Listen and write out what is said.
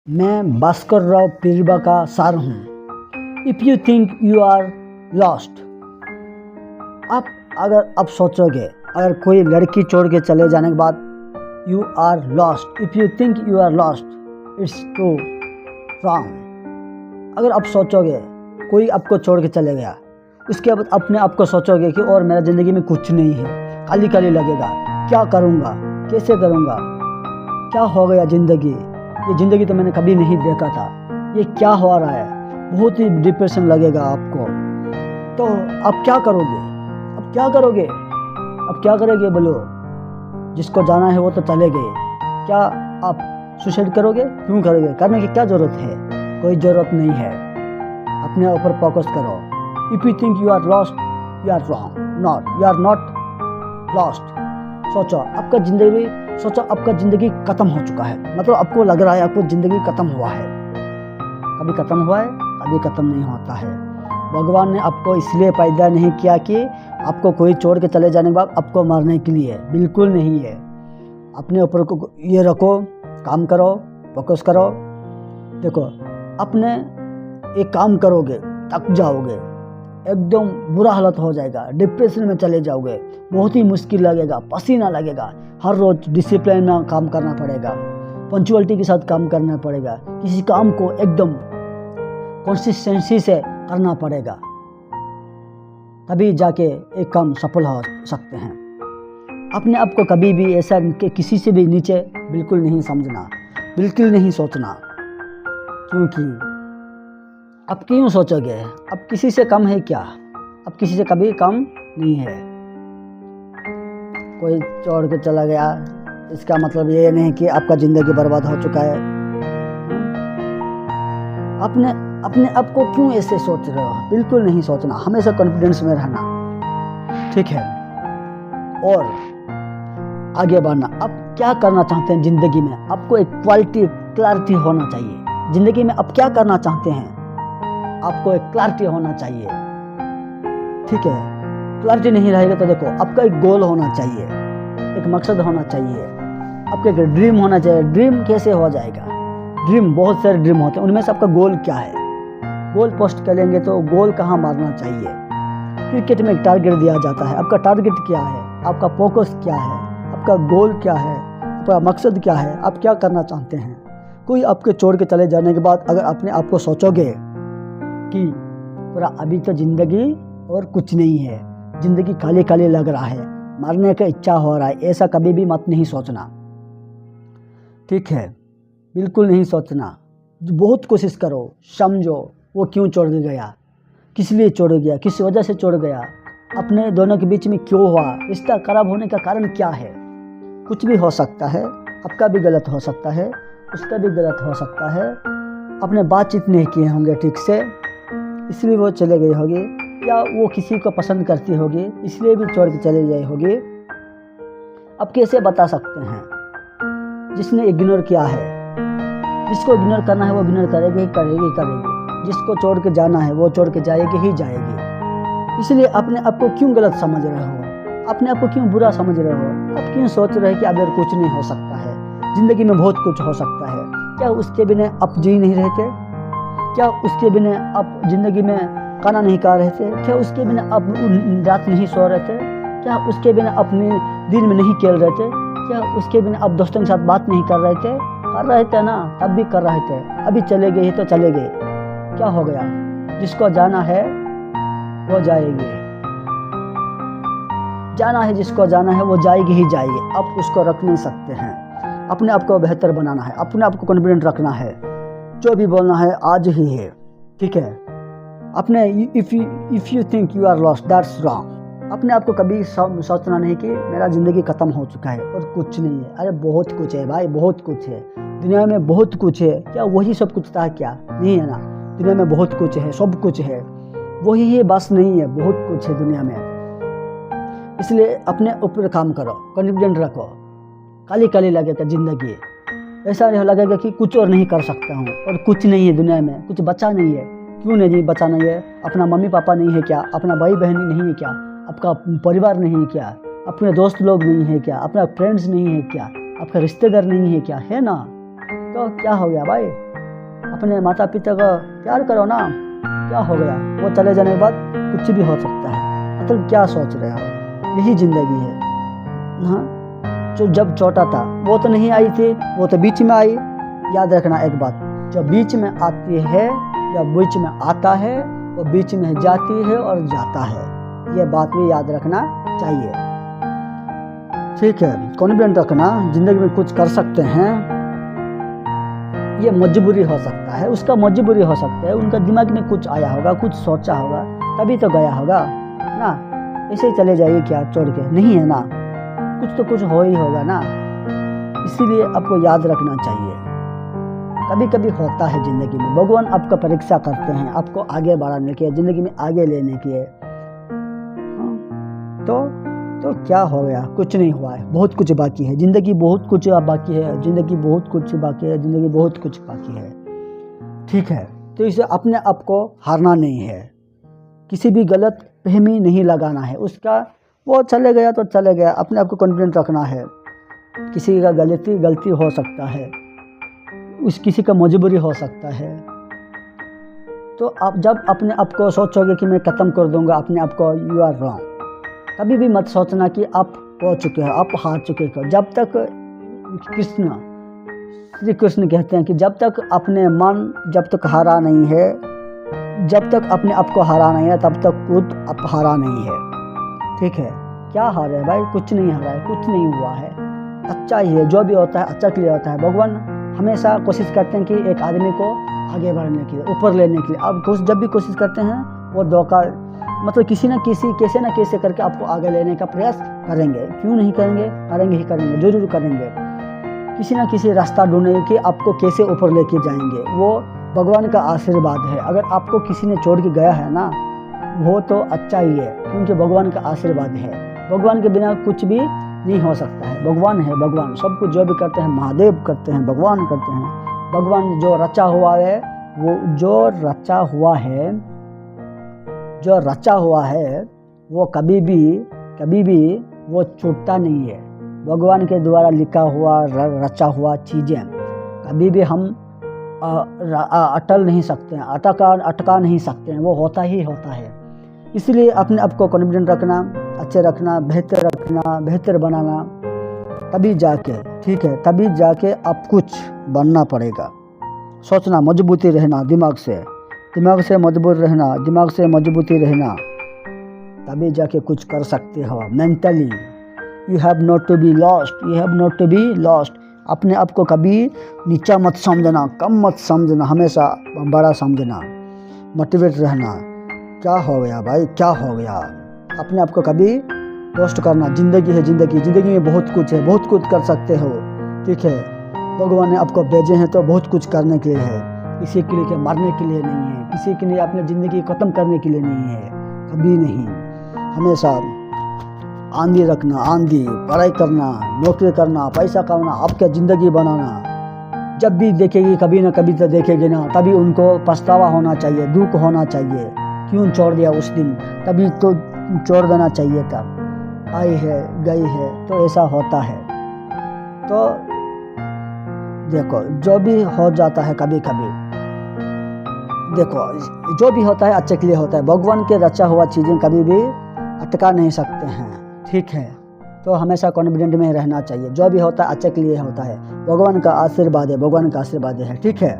मैं भास्कर राव पीरबा का सार हूँ। If you think you are lost, अगर सोचोगे, अगर कोई लड़की छोड़ के चले जाने के बाद you are lost, if you think you are lost, it's too wrong. अगर आप सोचोगे कोई आपको छोड़ के चले गया, उसके बाद अपने आप को सोचोगे कि और मेरा ज़िंदगी में कुछ नहीं है, खाली खाली लगेगा, क्या करूँगा, कैसे करूँगा, क्या हो गया ज़िंदगी, ये ज़िंदगी तो मैंने कभी नहीं देखा था, ये क्या हो रहा है, बहुत ही डिप्रेशन लगेगा आपको। तो आप क्या करोगे, अब क्या करोगे बोलो। जिसको जाना है वो तो चले गए, क्या आप सुसाइड करोगे? क्यों करोगे? करने की क्या ज़रूरत है? कोई ज़रूरत नहीं है। अपने ऊपर फोकस करो। If you think you are lost, you are wrong, you are not lost. सोचो आपका ज़िंदगी ख़त्म हो चुका है, मतलब आपको लग रहा है आपको ज़िंदगी ख़त्म हुआ है। कभी ख़त्म हुआ है? कभी ख़त्म नहीं होता है। भगवान ने आपको इसलिए पैदा नहीं किया कि आपको कोई छोड़ के चले जाने के बाद आपको मारने के लिए, बिल्कुल नहीं है। अपने ऊपर को ये रखो, काम करो, फोकस करो। देखो, अपने एक काम करोगे थक जाओगे, एकदम बुरा हालत हो जाएगा, डिप्रेशन में चले जाओगे, बहुत ही मुश्किल लगेगा, पसीना लगेगा। हर रोज़ डिसिप्लिन में काम करना पड़ेगा, पंक्चुअलिटी के साथ काम करना पड़ेगा, किसी काम को एकदम कंसिस्टेंसी से करना पड़ेगा, तभी जाके एक काम सफल हो सकते हैं। अपने आप को कभी भी ऐसा कि किसी से भी नीचे बिल्कुल नहीं समझना, बिल्कुल नहीं सोचना। क्योंकि अब क्यों सोचोगे? अब किसी से कम है क्या? अब किसी से कभी कम नहीं है। कोई छोड़ के चला गया, इसका मतलब ये नहीं कि आपका ज़िंदगी बर्बाद हो चुका है। अपने आप को क्यों ऐसे सोच रहे हो? बिल्कुल नहीं सोचना, हमेशा कॉन्फिडेंस में रहना, ठीक है? और आगे बढ़ना। आप क्या करना चाहते हैं ज़िंदगी में? आपको एक क्लैरिटी होना चाहिए। ज़िंदगी में आप क्या करना चाहते हैं, आपको एक क्लैरिटी होना चाहिए, ठीक है? क्लैरिटी नहीं रहेगा तो देखो, आपका एक गोल होना चाहिए, एक मकसद होना चाहिए, आपका एक ड्रीम होना चाहिए। ड्रीम कैसे हो जाएगा? ड्रीम, बहुत सारे ड्रीम होते हैं, उनमें से आपका गोल क्या है? गोल पोस्ट करेंगे तो गोल कहाँ मारना चाहिए? क्रिकेट में एक टारगेट दिया जाता है, आपका टारगेट क्या है, आपका फोकस क्या है, आपका गोल क्या है, आपका मकसद क्या है, आप क्या करना चाहते हैं? कोई आपके छोड़ के चले जाने के बाद अगर अपने आप को सोचोगे कि पूरा अभी तो ज़िंदगी और कुछ नहीं है, ज़िंदगी खाली खाली लग रहा है, मरने का इच्छा हो रहा है, ऐसा कभी भी मत नहीं सोचना, ठीक है? बिल्कुल नहीं सोचना। बहुत कोशिश करो, समझो वो क्यों छोड़ के गया, किस लिए छोड़ गया, किस वजह से छोड़ गया, अपने दोनों के बीच में क्यों हुआ, रिश्ता खराब होने का कारण क्या है। कुछ भी हो सकता है, आपका भी गलत हो सकता है, उसका भी गलत हो सकता है। अपने बातचीत नहीं किए होंगे ठीक से, इसलिए वो चले गई होगी, या वो किसी को पसंद करती होगी इसलिए भी छोड़ के चले गई होगी। अब कैसे बता सकते हैं? जिसने इग्नोर किया है, जिसको इग्नोर करना है वो इग्नोर करेगी, जिसको छोड़ के जाना है वो छोड़ के जाएगी ही जाएगी। इसलिए अपने आप को क्यों गलत समझ रहे हो, अपने आप को क्यों बुरा समझ रहे हो? आप क्यों सोच रहे हैं कि अब कुछ नहीं हो सकता है, ज़िंदगी में बहुत कुछ हो सकता है। क्या उसके बिना आप जी नहीं रहते? क्या उसके बिना आप ज़िंदगी में खाना नहीं खा रहे थे? क्या उसके बिना आप रात नहीं सो रहे थे? क्या उसके बिना अपने दिन में नहीं खेल रहे थे? क्या उसके बिना आप दोस्तों के साथ बात नहीं कर रहे थे? कर रहे थे ना, तब भी कर रहे थे। अभी चले गए तो चले गए, क्या हो गया? जिसको जाना है वो जाएगी, जाना है जिसको जाना है वो जाएगी ही जाएगी। आप उसको रख नहीं सकते हैं। अपने आप को बेहतर बनाना है, अपने आप को कॉन्फिडेंट रखना है, जो भी बोलना है आज ही है, ठीक है? अपने if you think you are lost, that's wrong. अपने आप को कभी सोचना नहीं कि मेरा ज़िंदगी ख़त्म हो चुका है और कुछ नहीं है। अरे बहुत कुछ है भाई, बहुत कुछ है दुनिया में, बहुत कुछ है। क्या वही सब कुछ था? क्या नहीं है ना? दुनिया में बहुत कुछ है, सब कुछ है, वही है बस नहीं है, बहुत कुछ है दुनिया में। इसलिए अपने ऊपर काम करो, कॉन्फिडेंट रखो। खाली खाली लगेगा ज़िंदगी, ऐसा नहीं लगेगा कि कुछ और नहीं कर सकता हूँ और कुछ नहीं है दुनिया में, कुछ बचा नहीं है। क्यों नहीं बचा नहीं है? अपना मम्मी पापा नहीं है क्या? अपना भाई बहन नहीं है क्या? आपका परिवार नहीं है क्या? अपने दोस्त लोग नहीं है क्या? अपना फ्रेंड्स नहीं है क्या? आपका रिश्तेदार नहीं है क्या? है ना? तो क्या हो गया भाई? अपने माता पिता का प्यार करो ना, क्या हो गया, वो चले जाने के बाद कुछ भी हो सकता है। मतलब क्या सोच रहे हो, यही ज़िंदगी है। हाँ, जो जब छोटा था वो तो नहीं आई थी, वो तो बीच में आई। याद रखना एक बात, जो बीच में आती है या बीच में आता है वो बीच में जाती है और जाता है, ये बात भी याद रखना चाहिए। ठीक है, कॉन्फिडेंट रखना, जिंदगी में कुछ कर सकते हैं। ये मजबूरी हो सकता है, उसका मजबूरी हो सकता है, उनका दिमाग में कुछ आया होगा, कुछ सोचा होगा, तभी तो गया होगा ना। ऐसे ही चले जाइए क्या छोड़ के, नहीं है ना, कुछ तो कुछ हो ही होगा ना। इसीलिए आपको याद रखना चाहिए, कभी कभी होता है ज़िंदगी में, भगवान आपका परीक्षा करते हैं, आपको आगे बढ़ाने के, ज़िंदगी में आगे लेने के। तो क्या हो गया, कुछ नहीं हुआ है, बहुत कुछ बाकी है, ज़िंदगी बहुत कुछ बाकी है, ज़िंदगी बहुत कुछ बाकी है, ज़िंदगी बहुत कुछ बाकी है। ठीक है, तो इसे अपने आप को हारना नहीं है, किसी भी गलत फहमी नहीं लगाना है उसका, वो चले गया तो चले गया, अपने आप को कॉन्फिडेंट रखना है। किसी का गलती हो सकता है, किसी का मजबूरी हो सकता है। तो आप जब अपने आप को सोचोगे कि मैं ख़त्म कर दूंगा अपने आप को, यू आर रॉन्ग। कभी भी मत सोचना कि आप हो चुके हो, आप हार चुके हो। जब तक श्री कृष्ण कहते हैं कि जब तक अपने मन जब तक हारा नहीं है, जब तक अपने आप को हारा नहीं है, तब तक खुद आप हारा नहीं है। ठीक है, क्या हार है भाई, कुछ नहीं हारा है, कुछ नहीं हुआ है, अच्छा ही है, जो भी होता है अच्छा के लिए होता है। भगवान हमेशा कोशिश करते हैं कि एक आदमी को आगे बढ़ने के लिए, ऊपर लेने के लिए। अब जब भी कोशिश करते हैं वो धोखा, मतलब किसी न किसी कैसे न कैसे करके आपको आगे लेने का प्रयास करेंगे। क्यों नहीं करेंगे, करेंगे ही करेंगे, जरूर करेंगे। किसी न किसी रास्ता ढूंढेंगे कि आपको कैसे ऊपर लेके जाएंगे। वो भगवान का आशीर्वाद है। अगर आपको किसी ने छोड़ के गया है ना, वो तो अच्छा ही है, क्योंकि भगवान का आशीर्वाद है। भगवान के बिना कुछ भी नहीं हो सकता है। भगवान है, भगवान सब कुछ जो भी करते हैं महादेव करते हैं, भगवान करते हैं। भगवान जो रचा हुआ है, वो जो रचा हुआ है वो कभी भी वो छूटता नहीं है। भगवान के द्वारा लिखा हुआ रचा हुआ चीज़ें कभी भी हम अटल नहीं सकते हैं, अटका नहीं सकते हैं, वो होता ही होता है। इसलिए अपने आप को कॉन्फिडेंट रखना, अच्छे रखना, बेहतर बनाना, तभी जाके, ठीक है, तभी जाके आप कुछ बनना पड़ेगा। सोचना, मजबूती रहना, दिमाग से मजबूती रहना, तभी जाके कुछ कर सकते हो। Mentally you have not to be lost. अपने आप को कभी नीचा मत समझना, कम मत समझना, हमेशा बड़ा समझना, मोटिवेट रहना। क्या हो गया भाई, क्या हो गया, अपने आप को कभी रोस्ट करना। ज़िंदगी है, ज़िंदगी में बहुत कुछ है, बहुत कुछ कर सकते हो। ठीक है, भगवान ने आपको भेजे हैं तो बहुत कुछ करने के लिए है, किसी के लिए मरने के लिए नहीं है, किसी के लिए अपनी ज़िंदगी ख़त्म करने के लिए नहीं है, कभी नहीं। हमेशा आंधी रखना, आंधी, पढ़ाई करना, नौकरी करना, पैसा कमाना, आपका ज़िंदगी बनाना। जब भी देखेगी, कभी ना कभी तो देखेगी ना, तभी उनको पछतावा होना चाहिए, दुख होना चाहिए, क्यों छोड़ दिया उस दिन, तभी तो छोड़ देना चाहिए था। आई है, गई है, तो ऐसा होता है। तो देखो, जो भी हो जाता है कभी कभी, देखो जो भी होता है अच्छे के लिए होता है। भगवान के रचा हुआ चीज़ें कभी भी अटका नहीं सकते हैं। ठीक है, तो हमेशा कॉन्फिडेंट में रहना चाहिए। जो भी होता है अच्छे के लिए होता है, भगवान का आशीर्वाद है, ठीक है।